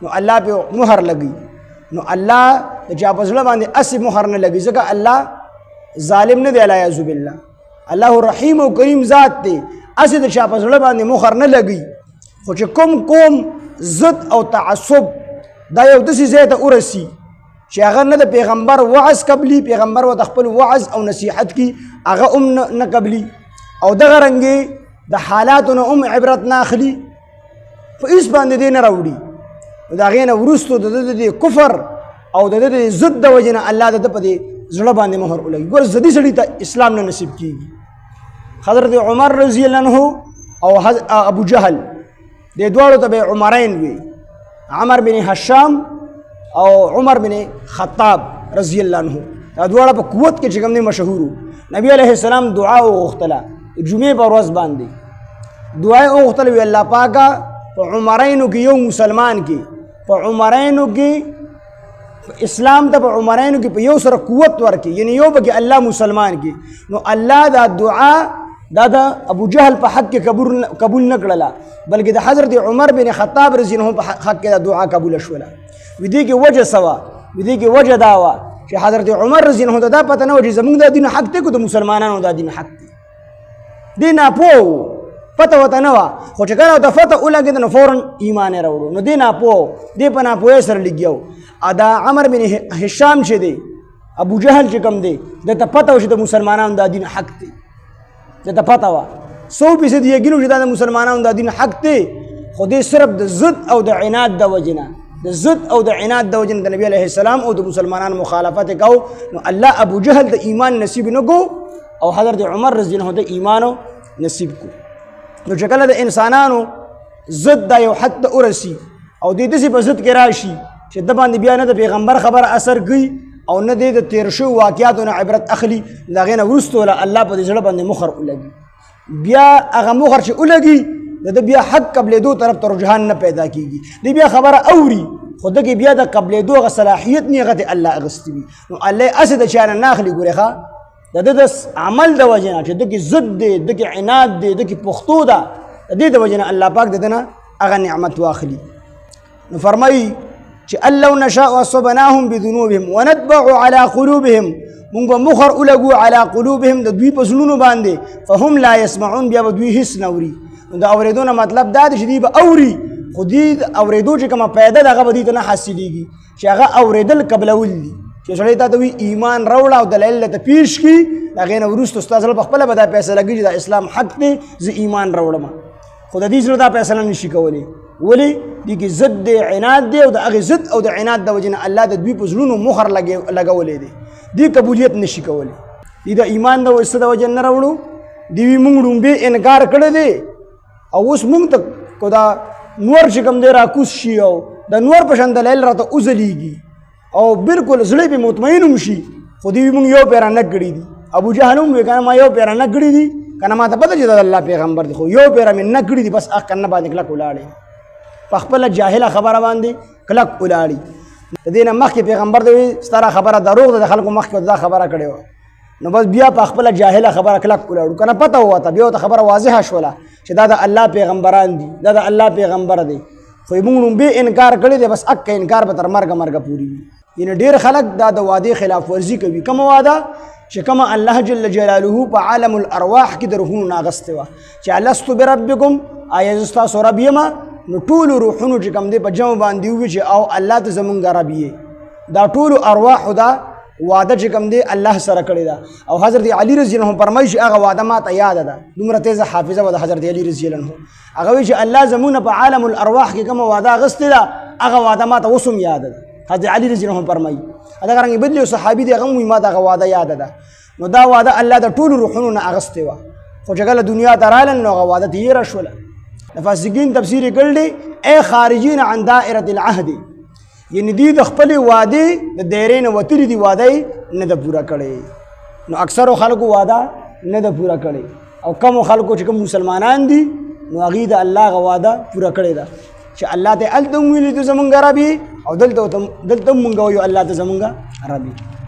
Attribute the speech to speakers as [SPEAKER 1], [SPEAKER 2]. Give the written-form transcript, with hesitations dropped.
[SPEAKER 1] نو الله په مهر لګي نو الله د چا په زړه باندې اسی مهر نه لګي ځکه الله ظالم نه دی الیاذ بالله الله رحیم او کریم ذات دی اسی د چا په زړه باندې مهر نه لګي خو چې کوم ضد او تعصب دا یو داسې ځای ته ورسي چې هغه نه د پیغمبر وعظ قبلي پیغمبر ورته خپل وعظ او نصیحت کی هغه نه قبلي او دغه رنګې د حالاتو نه عبرت نه اخلي په هېڅ باندې دې نه راوړي نو د هغې نه وروستو د ده د کفر او د ده د ضد د وجې نه الله د ده په دې زړه باندې مهر ولګي ګوره ضدي سړي ته اسلام نه نصیب کېږي حضرت عمر رضی الله عنه او ابو جهل دې دواړو ته به عمرین وي عمر بن هشام او عمر بن خطاب رضی الله عنه دا دواړه په قوت کې چې کوم دي مشهور نبی علیه السلام دعا وغوښتله جمعې په ورځ باندې دعا یې وغوښتله وی الله پاکه په عمرینو کې یو مسلمان کې په عمرینو کې اسلام ته په عمرینو کې په یو سره قوت ورکړي یعنی یو به کې الله مسلمان کې نو الله دا دعا دا د ابو جهل په حق کې قبول نه کړله بلکې د حضرت عمر بن خطاب رضی الله عنه په حق کې دا دعا قبول شوله ودې کې وجه سوا ودې کې وجه دا وه چې حضرت عمر رضی الله عنه دا پته نه و چې زموږ دا دین حق دی که د مسلمانانو دا دین حق دی دې ناپوه پته ورته نه وه خو چې کله ورته فتح ولګېده نو فورا ایمان یې راوړو نو دې ناپوه دې په ناپوهۍ سره لګیا و دا عمر بن هشام چې دی ابو جهل چې کوم دی دته پته و چې د مسلمانانو دا دین حق دی دته پته وه 100% یقین و چې دا د مسلمانانو دا دین حق دی خو دې صرف د ضد او د عناد د وجې نه د ضد او د عناد د وجې نه د نبي علیه السلام او د مسلمانانو مخالفت یې کو نو الله ابو جهل د ایمان نصیب نه کو او حضرت عمر رضی الله عنه د ایمانو نصیب کو نو چې کله د انسانانو ضد دا یو حد ته ورسي او دې داسې په ضد کې راشي چې د باندې بیا نه د پیغمبر خبره اثر کوي او نه دې د تیر شویو واقعاتو نه عبرت اخلي د هغې نه وروستو الله په دې زړه باندې مخر ولګي بیا هغه مخر چې ولګي د ده بیا حق قبلېدو طرف ته رجحان نه پیدا کېږي دی بیا خبره اوري خو دغې بیا د قبلېدو هغه صلاحیت نه هغه ته الله اخیستی وي نو الله یې هسې د چا نه نه اخلي ګورې ښه د ده د عمل د وجې نه چې دغې ضد دی دغې عناد دی دغې پښتو ده د دې د وجې نه الله پاک د ده نه هغه نعمت واخلي نو فرمایي چې ان لو نشاء اصبناهم بذنوبهم ونتبع على قلوبهم مونږ به مخر ولګو على قلوبهم د دوی په زړونو باندې فهم لا يسمعون بیا به دوی هېڅ نه اوري نو د اورېدو نه مطلب دا دی چې دوی به اوري خو دوی د اورېدو چې کومه پیدا ده هغه به دوی ته نه حاصلېږي چې هغه اورېدل قبلول دي چې سړی تا ته وي ایمان راوړه او دلایل درته پیش کړي د هغې نه وروسته ستا زړه په خپله به دا فیصله کوي چې دا اسلام حق دی زه ایمان راوړم خو د دې زړه دا فیصله نشي کولی ولې دې کې ضد دی عناد دی او د هغې ضد او د عناد د وجې نه الله د دوی په زړونو مخر لګولی دی دې قبولیت نشي کولی دې د ایمان د وجې د وجې نه راوړو دې وي مونږ ړومبې انکار کړی دی او اوس مونږ ته کو دا نور چې کوم دی راکوز شي او د نور په شان دلایل راته وځلیږي او بالکل زړه پې مطمئن هم شي خو دې وي مونږ یو پیره نه کړي دي ابو جهل هم وی که نه ما یو پیره نه کړي دي که نه ما ته پته چې دا د الله پیغمبر دی خو یو پیره مې نه کړي دي بس اخ کنه باندې کلک ولاړې په خپله جاهله خبره باندې کلک ولاړي د دې نه مخکې پیغمبر ته وایي ستاره خبره دروغ ده د خلکو مخکې دا خبره کړې وه نو بس بیا په خپله جاهله خبره کلک ولاړو که نه پته ووته بیا ورته خبره واضحه شوله چې دا د الله پیغمبران دي دا د الله پیغمبر دی خو یې مونږ لومبې انکار کړی دی بس اکه انکار به تر مرګه پورې وي یعنې ډېر خلک دا د وعدې خلاف ورزي کوي کومه وعده چې کومه الله جل جلاله په عالم الارواح کې د روحونو نه اخیستې وه چې الستو بربکم آیا زه ستاسو رب یمه نو ټولو روحونو چې کوم دی په جمع باندې ووي چې او الله ته زمونږ رب یې دا ټولو ارواحو دا وعده چې کوم دی الله سره کړې ده او حضرت علي رضی الله عنه فرمایي چې هغه وعده ما ته یاده ده دومره تیزه حافظه وه د حضرت علي رضی الله عنه هغه وایي چې الله زمونږ په عالم الارواح کې کومه وعده اخیستې ده هغه وعده ما ته اوس هم یاده ده حضرت علي رضی الله عنه فرمایي دغه رنګې بل یو صحابي دی هغه هم وایي ما ته هغه وعده یاده ده نو دا وعده الله د ټولو روحونو نه اخیستې وه خو چې کله دنیا ته رالل نو هغه وعده تېره شوله د فاسقین تفسیر یې کړی دی ای خارجین عن دائرة العهد یعنی دوی د خپلې وعدې د دایرې نه وتلي دي وعده یې نه ده پوره کړې نو اکثرو خلکو وعده نه ده پوره کړې او کمو خلکو چې کوم مسلمانان دي نو هغوی د الله هغه وعده پوره کړې ده چې الله ته هلته هم ویلي ته زمونږ رب یې او دلته هم مونږ وایو الله ته زمونږ رب یې